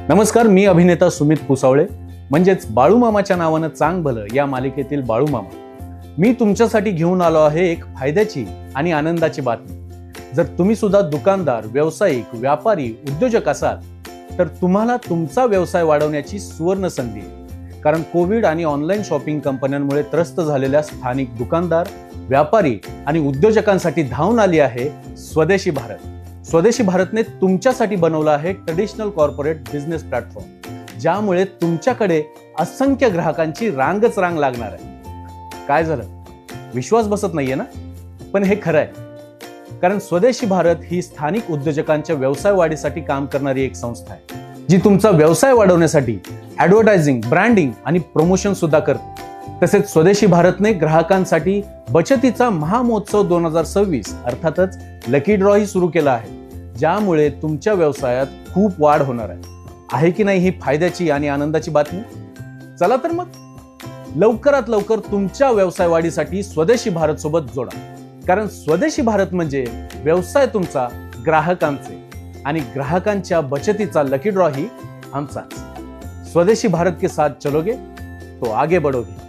नमस्कार, मी अभिनेता सुमित पुसावळे म्हणजेच बाळूमामाच्या नावानं चांग भलं या मालिकेतील बाळूमामा। मी तुमच्यासाठी घेऊन आलो आहे एक फायद्याची आणि आनंदाची बातमी। जर तुम्ही सुद्धा दुकानदार, व्यावसायिक, व्यापारी, उद्योजक असाल तर तुम्हाला तुमचा व्यवसाय वाढवण्याची सुवर्ण संधी आहे। कारण कोविड आणि ऑनलाईन शॉपिंग कंपन्यांमुळे त्रस्त झालेल्या स्थानिक दुकानदार, व्यापारी आणि उद्योजकांसाठी धावून आली आहे स्वदेशी भारत। स्वदेशी भारतने तुमच्यासाठी बनवला आहे ट्रेडिशनल कॉर्पोरेट बिझनेस प्लॅटफॉर्म, ज्यामुळे तुमच्याकडे असंख्य ग्राहकांची रांगच रांग लागणार आहे। काय झालं, विश्वास बसत नाहीये ना? पण हे खरं आहे, कारण स्वदेशी भारत ही स्थानिक उद्योजकांच्या व्यवसाय वाढीसाठी काम करणारी एक संस्था आहे, जी तुमचा व्यवसाय वाढवण्यासाठी ॲडव्हर्टायझिंग, ब्रँडिंग आणि प्रमोशन सुद्धा करते। तसेच स्वदेशी भारतने ग्राहकांसाठी बचतीचा महामहोत्सव 2026 अर्थातच लकी ड्रॉ ही सुरू केला आहे, ज्यामुळे तुमच्या व्यवसायात खूप वाढ होणार आहे की नाही ही फायद्याची आणि आनंदाची बातमी? चला तर मग लवकरात लवकर तुमच्या व्यवसाय वाढीसाठी स्वदेशी भारत सोबत जोडा, कारण स्वदेशी भारत म्हणजे व्यवसाय तुमचा, ग्राहकांचे, आणि ग्राहकांच्या बचतीचा लकी ड्रॉ ही आमचाच। स्वदेशी भारत के साथ चलोगे तो आगे बढ़ोगे।